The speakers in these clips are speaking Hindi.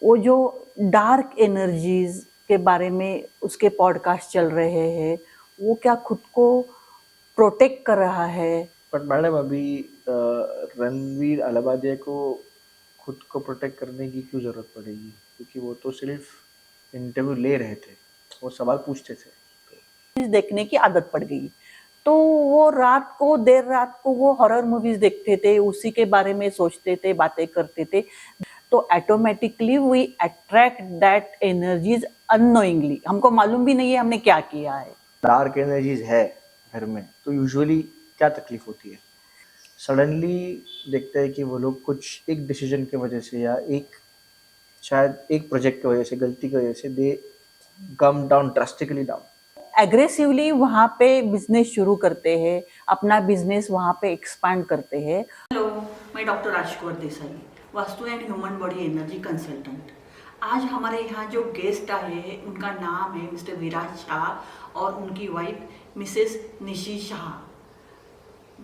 वो जो डार्क एनर्जीज के बारे में उसके पॉडकास्ट चल रहे हैं, वो क्या खुद को प्रोटेक्ट कर रहा है? बट मैडम अभी रणवीर अलाहाबादिया को खुद को प्रोटेक्ट करने की क्यों ज़रूरत पड़ेगी? क्योंकि वो तो सिर्फ इंटरव्यू ले रहे थे, वो सवाल पूछते थे। देखने की आदत पड़ गई, तो वो रात को देर रात को वो हॉरर मूवीज देखते थे, उसी के बारे में सोचते थे, बातें करते थे। तो automatically we attract that energies unknowingly, हमको मालूम भी नहीं है हमने क्या किया है। डार्क एनर्जीज है घर में तो यूजुअली क्या तकलीफ होती है? सडनली देखते हैं कि वो लोग कुछ एक डिसीजन की वजह से या एक शायद एक प्रोजेक्ट की वजह से, गलती की वजह से they come down drastically down. Aggressively वहाँ पे बिजनेस शुरू करते हैं, अपना बिजनेस वहाँ पे एक्सपांड करते हैं। हेलो, मैं doctor Rajkumar Desai, vastu and human body energy consultant. आज हमारे यहाँ जो गेस्ट आए हैं उनका नाम है मिस्टर विराज शाह और उनकी वाइफ मिसेस निशी शाह।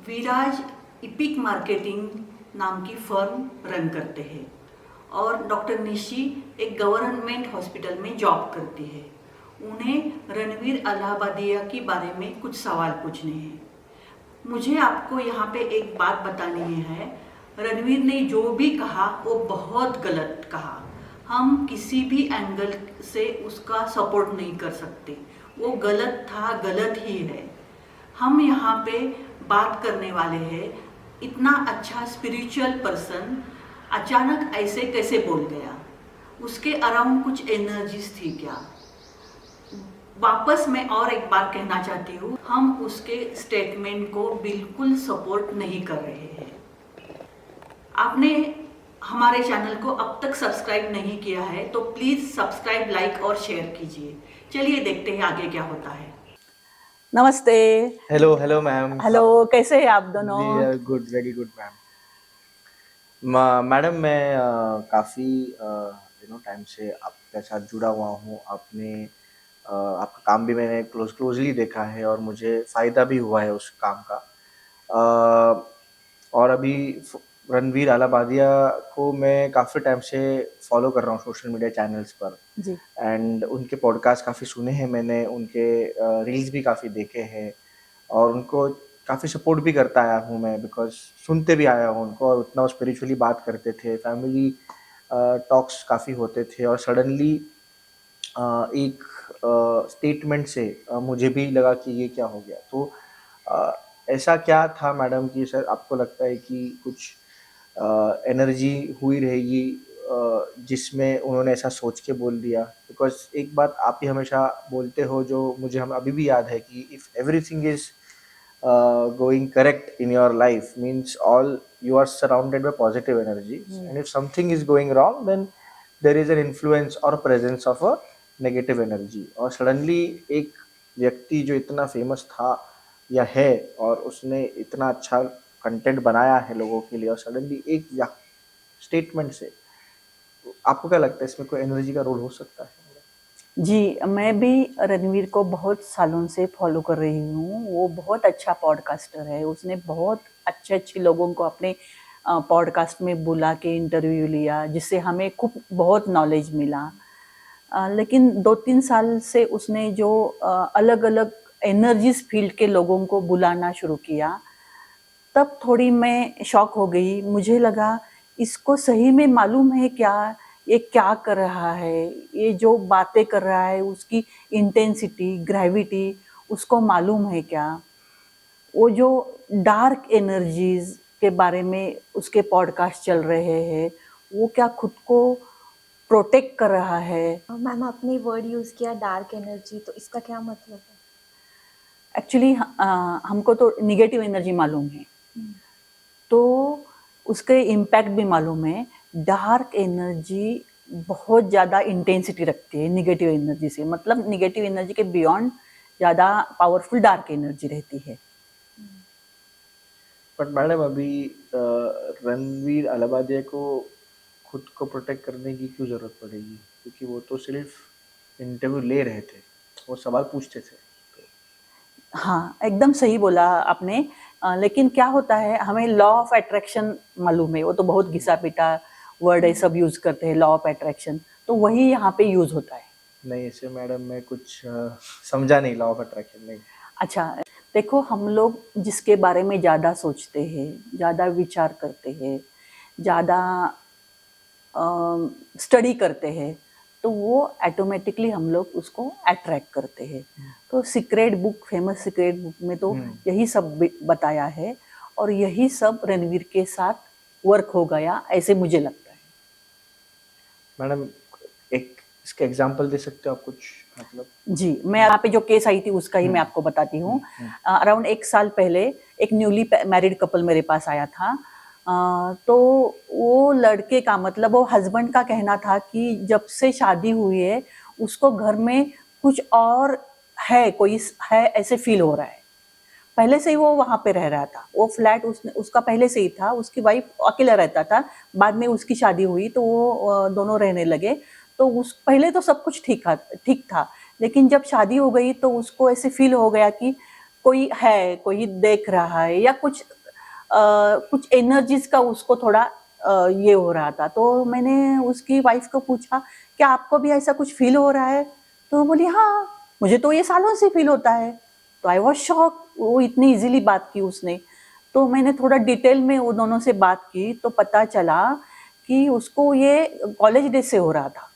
विराज इपिक मार्केटिंग नाम की फर्म रन करते हैं और डॉक्टर निशी एक गवर्नमेंट हॉस्पिटल में जॉब करती है। उन्हें रणवीर अलाहाबादिया के बारे में कुछ सवाल पूछने हैं। मुझे आपको यहाँ पे एक बात बतानी है, रणवीर ने जो भी कहा वो बहुत गलत कहा। हम किसी भी एंगल से उसका सपोर्ट नहीं कर सकते, वो गलत था, गलत ही है। हम यहाँ पे बात करने वाले हैं, इतना अच्छा स्पिरिचुअल पर्सन अचानक ऐसे कैसे बोल गया, उसके अराउंड कुछ एनर्जीज थी क्या? वापस मैं और एक बार कहना चाहती हूँ, हम उसके स्टेटमेंट को बिल्कुल सपोर्ट नहीं कर रहे हैं। आपने हमारे चैनल को अब तक सब्सक्राइब नहीं किया है तो प्लीज सब्सक्राइब, लाइक और शेयर कीजिए। चलिए देखते हैं आगे क्या होता है। नमस्ते। Hello hello ma'am. हेलो, कैसे हैं आप दोनों? We are good, very good ma'am. Madam मैं काफ़ी टाइम से आपके साथ जुड़ा हुआ हूँ। आपका काम भी मैंने क्लोजली देखा है और मुझे फ़ायदा भी हुआ है उस काम का। और अभी रणवीर अलाहाबादिया को मैं काफ़ी टाइम से फॉलो कर रहा हूँ सोशल मीडिया चैनल्स पर जी। एंड उनके पॉडकास्ट काफ़ी सुने हैं मैंने, उनके रील्स भी काफ़ी देखे हैं और उनको काफ़ी सपोर्ट भी करता आया हूँ मैं, बिकॉज सुनते भी आया हूँ उनको और उतना वो स्पिरिचुअली बात करते थे, फैमिली टॉक्स काफ़ी होते थे और सडनली एक स्टेटमेंट से मुझे भी लगा कि ये क्या हो गया। तो ऐसा क्या था मैडम कि सर आपको लगता है कि कुछ एनर्जी हुई रहेगी जिसमें उन्होंने ऐसा सोच के बोल दिया? बिकॉज एक बात आप ही हमेशा बोलते हो जो मुझे हम अभी भी याद है कि if everything is going correct in your life means all you are surrounded by positive energies, and if something is going wrong then there is an influence or presence of a negative energy। और सडनली एक व्यक्ति जो इतना फेमस था या है और उसने इतना अच्छा कंटेंट बनाया है लोगों के लिए और सडनली एक स्टेटमेंट से, तो आपको क्या लगता है इसमें कोई एनर्जी का रोल हो सकता है? जी, मैं भी रणवीर को बहुत सालों से फॉलो कर रही हूँ। वो बहुत अच्छा पॉडकास्टर है। उसने बहुत अच्छे-अच्छे लोगों को अपने पॉडकास्ट में बुला के इंटरव्यू लिया, जिससे हमें खूब बहुत नॉलेज मिला। लेकिन 2-3 साल से उसने जो अलग-अलग एनर्जीज़ फील्ड के लोगों को बुलाना शुरू किया, तब थोड़ी मैं शॉक हो गई। मुझे लगा इसको सही में मालूम है क्या, ये क्या कर रहा है? ये जो बातें कर रहा है उसकी इंटेंसिटी, ग्रेविटी उसको मालूम है क्या? वो जो डार्क एनर्जीज़ के बारे में उसके पॉडकास्ट चल रहे हैं, वो क्या खुद को प्रोटेक्ट कर रहा है? मैम आपने वर्ड यूज़ किया डार्क एनर्जी, तो इसका क्या मतलब है? एक्चुअली हमको तो नेगेटिव एनर्जी मालूम है, तो उसके इम्पैक्ट भी मालूम है। डार्क एनर्जी बहुत ज़्यादा इंटेंसिटी रखती है नेगेटिव एनर्जी से, मतलब नेगेटिव एनर्जी के बियॉन्ड ज़्यादा पावरफुल डार्क एनर्जी रहती है। बट मैडम अभी रणवीर अलाहाबादिया को खुद को प्रोटेक्ट करने की क्यों ज़रूरत पड़ेगी? क्योंकि वो तो सिर्फ इंटरव्यू ले रहे थे, वो सवाल पूछते थे। हाँ, एकदम सही बोला आपने। लेकिन क्या होता है, हमें लॉ ऑफ अट्रैक्शन मालूम है, वो तो बहुत घिसा-पिटा वर्ड है सब यूज करते हैं, लॉ ऑफ अट्रैक्शन, तो वही यहाँ पे यूज होता है। नहीं ऐसे मैडम मैं कुछ समझा नहीं लॉ ऑफ अट्रैक्शन नहीं। अच्छा, देखो हम लोग जिसके बारे में ज़्यादा सोचते हैं, ज़्यादा विचार करते हैं, ज़्यादा स्टडी करते हैं, तो वो ऑटोमेटिकली हम लोग उसको अट्रैक्ट करते हैं। तो secret book, famous secret book में तो यही सब बताया है, और यही सब रणवीर के साथ वर्क हो गया, ऐसे मुझे लगता है। मैडम एक इसका एग्जांपल दे सकते हो आप कुछ, मतलब? जी, मैं यहाँ पे जो केस आई थी उसका ही मैं आपको बताती हूँ। अराउंड 1 साल पहले एक न्यूली मैरिड कपल मेरे पास आया था। तो वो लड़के का, मतलब वो हस्बैंड का कहना था कि जब से शादी हुई है उसको घर में कुछ और है, कोई है ऐसे फील हो रहा है। पहले से ही वो वहाँ पे रह रहा था, वो फ्लैट उसका पहले से ही था, उसकी वाइफ अकेला रहता था, बाद में उसकी शादी हुई तो वो दोनों रहने लगे। तो उस पहले तो सब कुछ ठीक था, लेकिन जब शादी हो गई तो उसको ऐसे फील हो गया कि कोई है, कोई देख रहा है, या कुछ एनर्जीज का उसको थोड़ा ये हो रहा था। तो मैंने उसकी वाइफ को पूछा, क्या आपको भी ऐसा कुछ फील हो रहा है? तो बोली हाँ, मुझे तो ये सालों से फील होता है। तो आई वॉज शॉक, वो इतनी इजीली बात की उसने। तो मैंने थोड़ा डिटेल में वो दोनों से बात की तो पता चला कि उसको ये कॉलेज डेज से हो रहा था।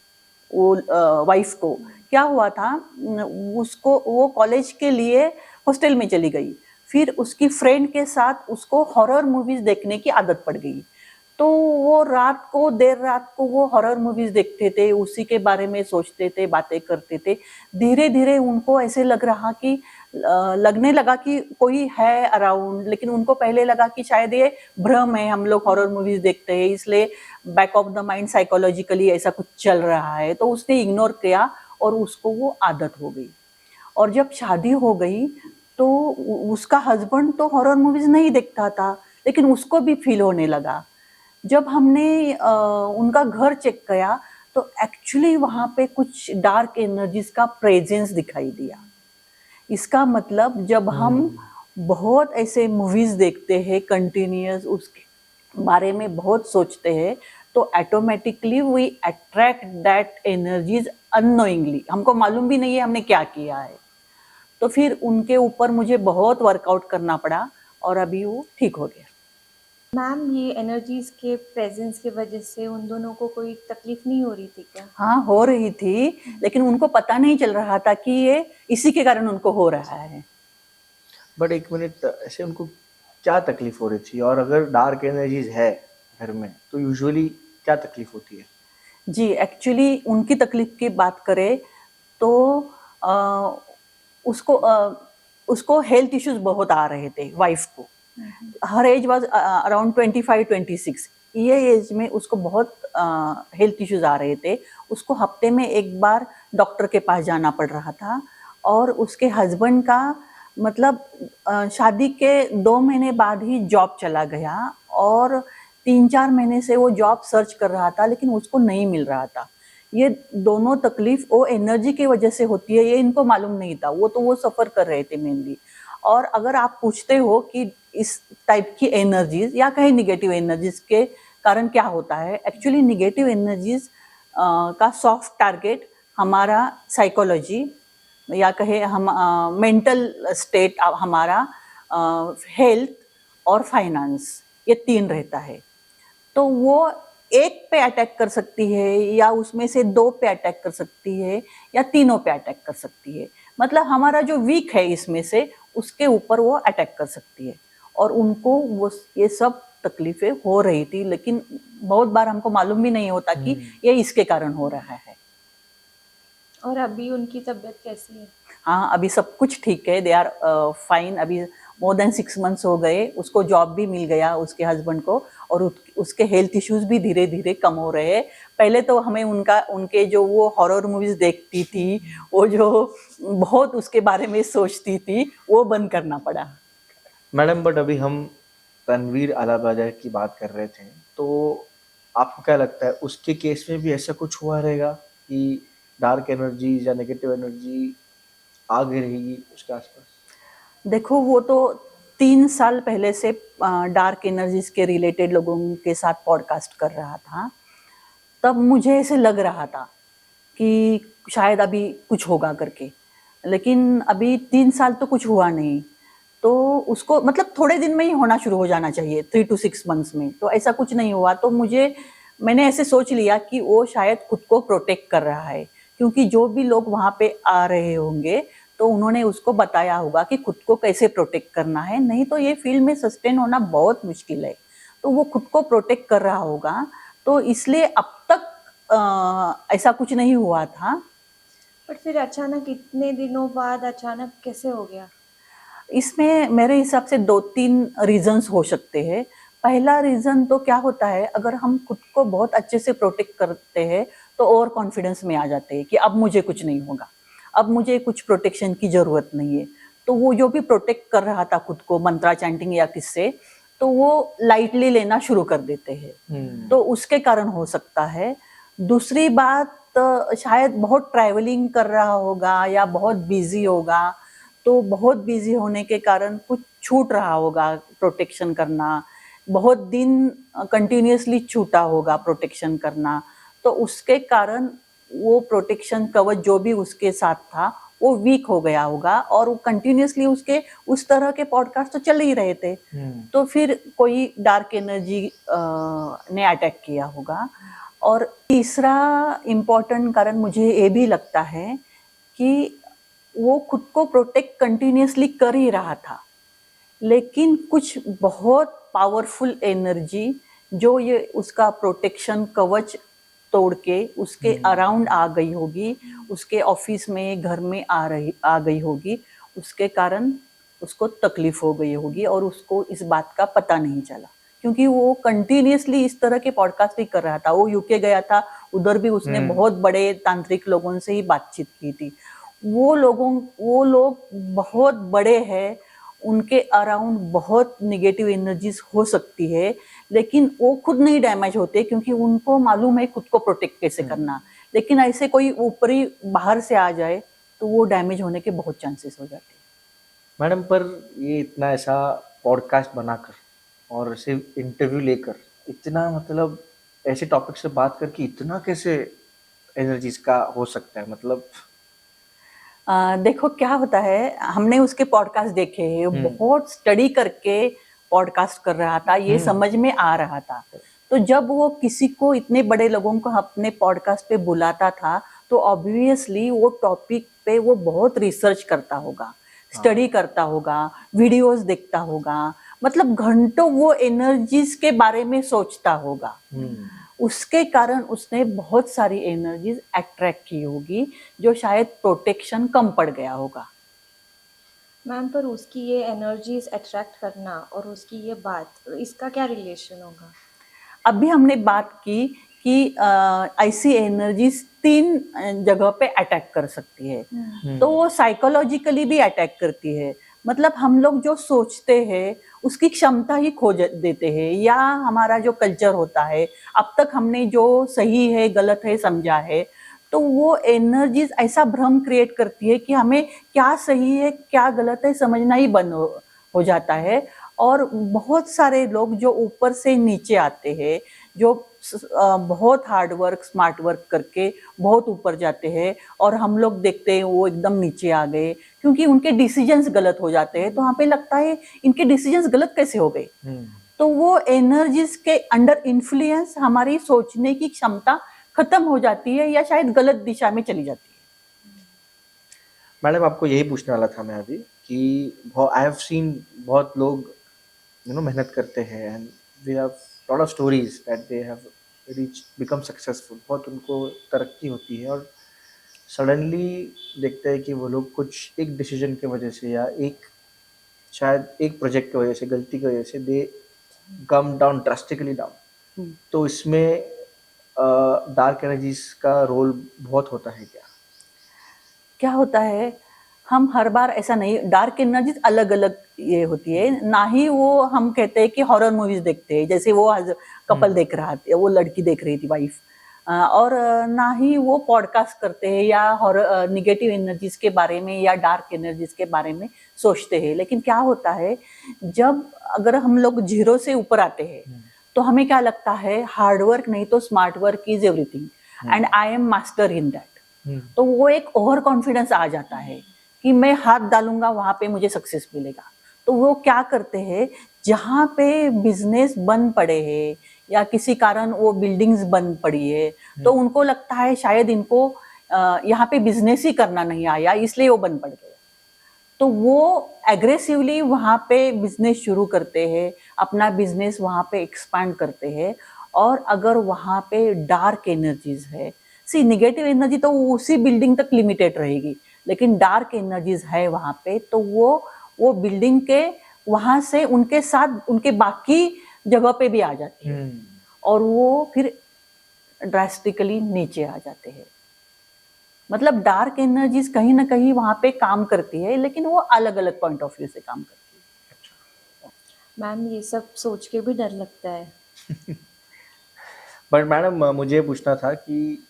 वो वाइफ को क्या हुआ था, उसको वो कॉलेज के लिए हॉस्टल में चली गई, फिर उसकी फ्रेंड के साथ उसको हॉरर मूवीज देखने की आदत पड़ गई। तो वो देर रात को वो हॉरर मूवीज देखते थे, उसी के बारे में सोचते थे, बातें करते थे। धीरे धीरे उनको ऐसे लगने लगा कि कोई है अराउंड, लेकिन उनको पहले लगा कि शायद ये भ्रम है, हम लोग हॉरर मूवीज देखते हैं इसलिए back of the mind psychologically ऐसा कुछ चल रहा है। तो उसने इग्नोर किया और उसको वो आदत हो गई। और जब शादी हो गई तो उसका हस्बैंड तो हॉरर मूवीज नहीं देखता था, लेकिन उसको भी फील होने लगा। जब हमने उनका घर चेक किया तो एक्चुअली वहां पे कुछ डार्क एनर्जीज का प्रेजेंस दिखाई दिया। इसका मतलब जब हम बहुत ऐसे मूवीज देखते हैं कंटिन्यूअस, उसके बारे में बहुत सोचते हैं, तो automatically we attract that energies unknowingly, हमको मालूम भी नहीं है हमने क्या किया है। तो फिर उनके ऊपर मुझे बहुत वर्कआउट करना पड़ा और अभी वो ठीक हो गया। मैम, ये एनर्जीज के प्रेजेंस की वजह से उन दोनों को कोई तकलीफ नहीं हो रही थी क्या? हाँ, हो रही थी, लेकिन उनको पता नहीं चल रहा था कि ये इसी के कारण उनको हो रहा है। बट एक मिनट, ऐसे उनको क्या तकलीफ हो रही थी? और अगर डार्क एनर्जीज है घर में तो यूजुअली क्या तकलीफ होती है? जी, एक्चुअली उनकी तकलीफ की बात करें तो अ, उसको हेल्थ इश्यूज बहुत आ रहे थे वाइफ को। हर एज वाज अराउंड 25-26, ये एज में उसको बहुत हेल्थ इश्यूज आ रहे थे। उसको हफ्ते में एक बार डॉक्टर के पास जाना पड़ रहा था। और उसके हस्बैंड का, मतलब शादी के 2 महीने बाद ही जॉब चला गया, और 3-4 महीने से वो जॉब सर्च कर रहा था लेकिन उसको नहीं मिल रहा था। ये दोनों तकलीफ वो एनर्जी की वजह से होती है, ये इनको मालूम नहीं था। वो सफ़र कर रहे थे मेनली। और अगर आप पूछते हो कि इस टाइप की एनर्जीज या कहीं निगेटिव एनर्जीज के कारण क्या होता है, एक्चुअली निगेटिव एनर्जीज का सॉफ्ट टारगेट हमारा साइकोलॉजी, या कहे हम मेंटल स्टेट, हमारा हेल्थ और फाइनेंस, ये 3 रहता है। तो वो एक पे अटैक कर सकती है, या उसमें से 2 पे अटैक कर सकती है, या तीनों पे अटैक कर सकती है। मतलब हमारा जो वीक है इसमें से उसके ऊपर वो अटैक कर सकती है। और उनको वो ये सब तकलीफें हो रही थी, लेकिन बहुत बार हमको मालूम भी नहीं होता कि ये इसके कारण हो रहा है। और अभी उनकी तबीयत कैसी है? हाँ, अभी सब कुछ ठीक है, दे आर फाइन। अभी मोर देन 6 मंथ्स हो गए, उसको जॉब भी मिल गया उसके हस्बैंड को, और उसके हेल्थ इश्यूज भी धीरे धीरे कम हो रहे हैं। पहले तो हमें उनके जो वो हॉरर मूवीज देखती थी, वो जो बहुत उसके बारे में सोचती थी, वो बंद करना पड़ा। मैडम बट अभी हम रणवीर अलाबाजा की बात कर रहे थे, तो आपको क्या लगता है उसके केस में भी ऐसा कुछ हुआ रहेगा कि डार्क एनर्जीज या नेगेटिव एनर्जी आगे रहेगी उसके आसपास? देखो, वो तो 3 साल पहले से डार्क एनर्जीज के रिलेटेड लोगों के साथ पॉडकास्ट कर रहा था। तब मुझे ऐसे लग रहा था कि शायद अभी कुछ होगा करके, लेकिन अभी 3 साल तो कुछ हुआ नहीं। तो उसको मतलब थोड़े दिन में ही होना शुरू हो जाना चाहिए, 3 to 6 months में, तो ऐसा कुछ नहीं हुआ। तो मैंने ऐसे सोच लिया कि वो शायद खुद को प्रोटेक्ट कर रहा है, क्योंकि जो भी लोग वहाँ पे आ रहे होंगे तो उन्होंने उसको बताया होगा कि खुद को कैसे प्रोटेक्ट करना है, नहीं तो ये फील्ड में सस्टेन होना बहुत मुश्किल है। तो वो खुद को प्रोटेक्ट कर रहा होगा, तो इसलिए अब तक ऐसा कुछ नहीं हुआ था। बट फिर अचानक इतने दिनों बाद अचानक कैसे हो गया? इसमें मेरे हिसाब से 2-3 रीजंस हो सकते हैं। पहला रीजन तो क्या होता है, अगर हम खुद को बहुत अच्छे से प्रोटेक्ट करते हैं तो और कॉन्फिडेंस में आ जाते हैं कि अब मुझे कुछ नहीं होगा, अब मुझे कुछ प्रोटेक्शन की ज़रूरत नहीं है। तो वो जो भी प्रोटेक्ट कर रहा था खुद को मंत्रा चैंटिंग या किससे, तो वो लाइटली लेना शुरू कर देते हैं। तो उसके कारण हो सकता है। दूसरी बात, शायद बहुत ट्रैवलिंग कर रहा होगा या बहुत बिजी होगा, तो बहुत बिजी होने के कारण कुछ छूट रहा होगा प्रोटेक्शन करना, बहुत दिन कंटिन्यूअसली छूटा होगा प्रोटेक्शन करना, तो उसके कारण वो प्रोटेक्शन कवच जो भी उसके साथ था वो वीक हो गया होगा, और वो कंटिन्यूअसली उसके उस तरह के पॉडकास्ट तो चल ही रहे थे। तो फिर कोई डार्क एनर्जी ने अटैक किया होगा। और तीसरा इम्पोर्टेंट कारण मुझे ये भी लगता है कि वो खुद को प्रोटेक्ट कंटिन्यूअसली कर ही रहा था, लेकिन कुछ बहुत पावरफुल एनर्जी जो ये उसका प्रोटेक्शन कवच तोड़ के उसके अराउंड आ गई होगी, उसके ऑफिस में, घर में आ गई होगी, उसके कारण उसको तकलीफ हो गई होगी और उसको इस बात का पता नहीं चला, क्योंकि वो कंटिन्यूअसली इस तरह के पॉडकास्ट ही कर रहा था। वो यूके गया था, उधर भी उसने बहुत बड़े तांत्रिक लोगों से ही बातचीत की थी। वो लोग बहुत बड़े हैं, उनके अराउंड बहुत नेगेटिव एनर्जीज हो सकती है, लेकिन वो खुद नहीं डैमेज होते क्योंकि उनको मालूम है खुद को प्रोटेक्ट कैसे करना। लेकिन ऐसे कोई ऊपरी बाहर से आ जाए तो वो डैमेज होने के बहुत चांसेस हो जाते हैं। मैडम, पर ये इतना ऐसा पॉडकास्ट बनाकर और सिर्फ इंटरव्यू लेकर इतना, मतलब ऐसे टॉपिक से बात करके इतना कैसे एनर्जीज का हो सकता है? मतलब देखो क्या होता है, हमने उसके पॉडकास्ट देखे हैं, वो बहुत स्टडी करके पॉडकास्ट कर रहा था, ये समझ में आ रहा था। तो जब वो किसी को, इतने बड़े लोगों को अपने पॉडकास्ट पे बुलाता था, तो ऑब्वियसली वो टॉपिक पे वो बहुत रिसर्च करता होगा, स्टडी करता होगा, वीडियोस देखता होगा, मतलब घंटों वो एनर्जीज के बारे में सोचता होगा। उसके कारण उसने बहुत सारी एनर्जीज अट्रैक्ट की होगी, जो शायद प्रोटेक्शन कम पड़ गया होगा। मैम, पर उसकी ये एनर्जीज अट्रैक्ट करना और उसकी ये बात, इसका क्या रिलेशन होगा? अभी हमने बात की कि ऐसी एनर्जीज 3 जगह पे अटैक कर सकती है। तो वो साइकोलॉजिकली भी अटैक करती है, मतलब हम लोग जो सोचते हैं उसकी क्षमता ही खो देते हैं, या हमारा जो कल्चर होता है, अब तक हमने जो सही है गलत है समझा है, तो वो एनर्जीज ऐसा भ्रम क्रिएट करती है कि हमें क्या सही है क्या गलत है समझना ही बंद हो जाता है। और बहुत सारे लोग जो ऊपर से नीचे आते हैं, जो बहुत हार्ड वर्क, स्मार्ट वर्क करके बहुत ऊपर जाते हैं, और हम लोग देखते हैं वो एकदम नीचे आ गए क्योंकि उनके डिसीजंस गलत हो जाते हैं, तो वहाँ पे लगता है इनके डिसीजंस गलत कैसे हो गए। तो वो एनर्जीज के अंडर इन्फ्लुएंस हमारी सोचने की क्षमता खत्म हो जाती है, या शायद गलत दिशा में चली जाती है। मैडम, आपको यही पूछने वाला था मैं अभी कि आई हैव सीन बहुत लोग मेहनत करते हैं, and we have lot of stories that they have become successful, बहुत उनको तरक्की होती है, और सडनली देखते हैं कि वो लोग कुछ एक डिसीजन की वजह से या शायद एक प्रोजेक्ट की वजह से, गलती की वजह से they come down, drastically down. तो इसमें डार्क एनर्जीज का रोल बहुत होता है क्या? क्या होता है, हम हर बार ऐसा नहीं, डार्क एनर्जीज अलग अलग ये होती है ना, ही वो हम कहते हैं कि हॉरर मूवीज देखते हैं, जैसे वो कपल देख रहा था, वो लड़की देख रही थी, वाइफ, और ना ही वो पॉडकास्ट करते हैं या हॉरर निगेटिव एनर्जीज के बारे में या डार्क एनर्जीज के बारे में सोचते हैं। लेकिन क्या होता है, जब अगर हम लोग जीरो से ऊपर आते हैं तो हमें क्या लगता है, हार्ड वर्क नहीं तो smart work is everything and I am master in that. तो वो एक ओवर कॉन्फिडेंस आ जाता है कि मैं हाथ डालूंगा वहां पे मुझे सक्सेस मिलेगा। तो वो क्या करते हैं, जहाँ पे बिजनेस बंद पड़े हैं या किसी कारण वो बिल्डिंग्स बंद पड़ी है, तो उनको लगता है शायद इनको यहाँ पे बिजनेस ही करना नहीं आया इसलिए वो बंद पड़ गए। तो वो एग्रेसिवली वहाँ पे बिजनेस शुरू करते हैं, अपना बिजनेस वहाँ पे एक्सपांड करते हैं। और अगर वहाँ पे डार्क एनर्जीज है, सी निगेटिव एनर्जी तो उसी बिल्डिंग तक लिमिटेड रहेगी, लेकिन डार्क एनर्जीज है वहाँ पे, तो वो बिल्डिंग के वहाँ से उनके साथ उनके बाकी जगह पे भी आ जाती है और वो फिर ड्रास्टिकली नीचे आ जाते हैं। मतलब डार्क एनर्जीज कहीं ना कहीं वहाँ पे काम करती है, लेकिन वो अलग अलग पॉइंट ऑफ व्यू से काम करती है। मैम ये सब सोच के भी डर लगता है। बट मैडम मुझे पूछना था कि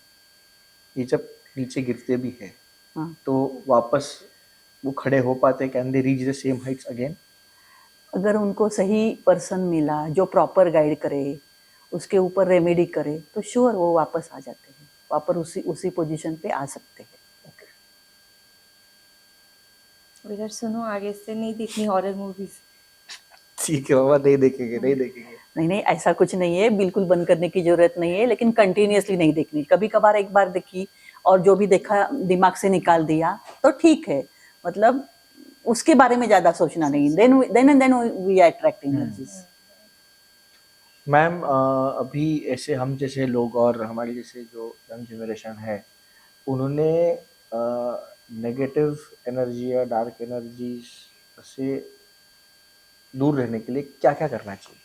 ये जब नीचे गिरते भी है हाँ, तो वापस वो खड़े हो पाते, can they reach the same Heights again? अगर उनको सही पर्सन मिला जो प्रॉपर गाइड करे, उसके ऊपर रेमेडी करे, तो श्योर वो वापस आ जाते हैं, वापस उसी पोजीशन पे आ सकते हैं। इधर सुनो, आगे से नहीं देखनी हॉरर मूवीज। ठीक है बाबा, नहीं देखेंगे नहीं देखेंगे। नहीं नहीं, ऐसा कुछ नहीं है, बिल्कुल बंद करने की जरूरत नहीं है, लेकिन कंटिन्यूअसली नहीं देखनी। कभी कभार एक बार देखी और जो भी देखा दिमाग से निकाल दिया तो ठीक है, मतलब उसके बारे में ज्यादा सोचना नहीं। Then we are attracting energies. Ma'am अभी ऐसे हम जैसे लोग और हमारी जैसे जो यंग जनरेशन है, उन्होंने नेगेटिव एनर्जी या डार्क एनर्जी से दूर रहने के लिए क्या क्या करना चाहिए?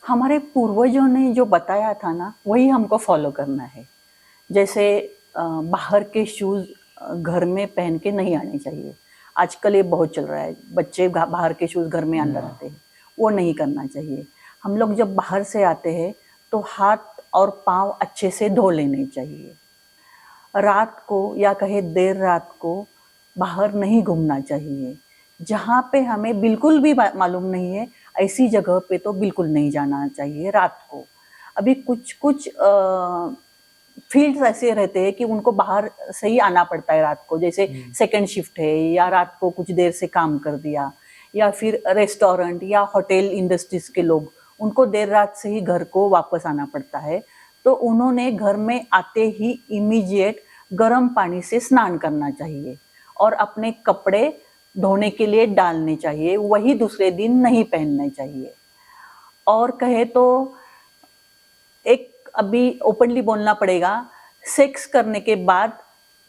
हमारे पूर्वजों ने जो बताया था ना, वही हमको फॉलो करना है। जैसे बाहर के शूज़ घर में पहन के नहीं आने चाहिए। आजकल ये बहुत चल रहा है, बच्चे बाहर के शूज़ घर में अंदर आते हैं, वो नहीं करना चाहिए। हम लोग जब बाहर से आते हैं तो हाथ और पाँव अच्छे से धो लेने चाहिए। रात को या कहे देर रात को बाहर नहीं घूमना चाहिए। जहाँ पे हमें बिल्कुल भी मालूम नहीं है, ऐसी जगह पे तो बिल्कुल नहीं जाना चाहिए रात को। अभी कुछ कुछ फील्ड्स ऐसे रहते हैं कि उनको बाहर से ही आना पड़ता है रात को, जैसे सेकंड शिफ्ट है या रात को कुछ देर से काम कर दिया, या फिर रेस्टोरेंट या होटल इंडस्ट्रीज के लोग, उनको देर रात से ही घर को वापस आना पड़ता है। तो उन्होंने घर में आते ही इमीडिएट गर्म पानी से स्नान करना चाहिए और अपने कपड़े धोने के लिए डालने चाहिए, वही दूसरे दिन नहीं पहनने चाहिए। और कहे तो एक अभी ओपनली बोलना पड़ेगा, सेक्स करने के बाद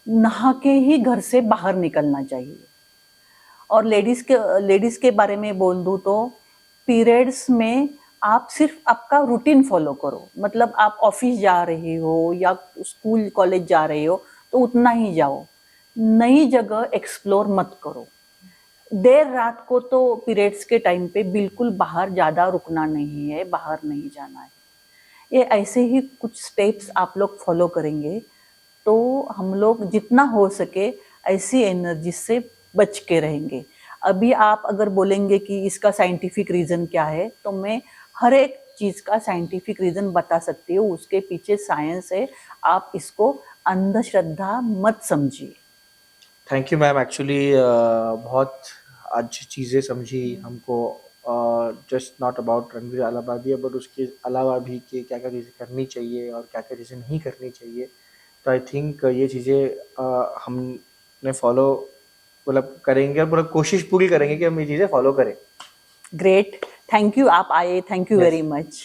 नहा के ही घर से बाहर निकलना चाहिए। और लेडीज़ के बारे में बोल दूँ तो पीरियड्स में आप सिर्फ आपका रूटीन फॉलो करो। मतलब आप ऑफिस जा रही हो या स्कूल कॉलेज जा रही हो तो उतना ही जाओ, नई जगह एक्सप्लोर मत करो। देर रात को तो पीरियड्स के टाइम पे बिल्कुल बाहर ज़्यादा रुकना नहीं है, बाहर नहीं जाना है। ये ऐसे ही कुछ स्टेप्स आप लोग फॉलो करेंगे तो हम लोग जितना हो सके ऐसी एनर्जी से बच के रहेंगे। अभी आप अगर बोलेंगे कि इसका साइंटिफिक रीज़न क्या है, तो मैं हर एक चीज़ का साइंटिफिक रीज़न बता सकती हूँ, उसके पीछे साइंस है। आप इसको अंधश्रद्धा मत समझिए। थैंक यू मैम, एक्चुअली बहुत अच्छी चीज़ें समझी हमको, just not about Ranveer Allahabadi, but उसके अलावा भी कि क्या क्या चीज़ें करनी चाहिए और क्या क्या चीज़ें नहीं करनी चाहिए। तो आई थिंक ये चीज़ें हमने फॉलो मतलब करेंगे और पूरा कोशिश पूरी करेंगे कि हम ये चीज़ें फॉलो करें। ग्रेट, थैंक यू, आप आए, thank you Yes. Very much.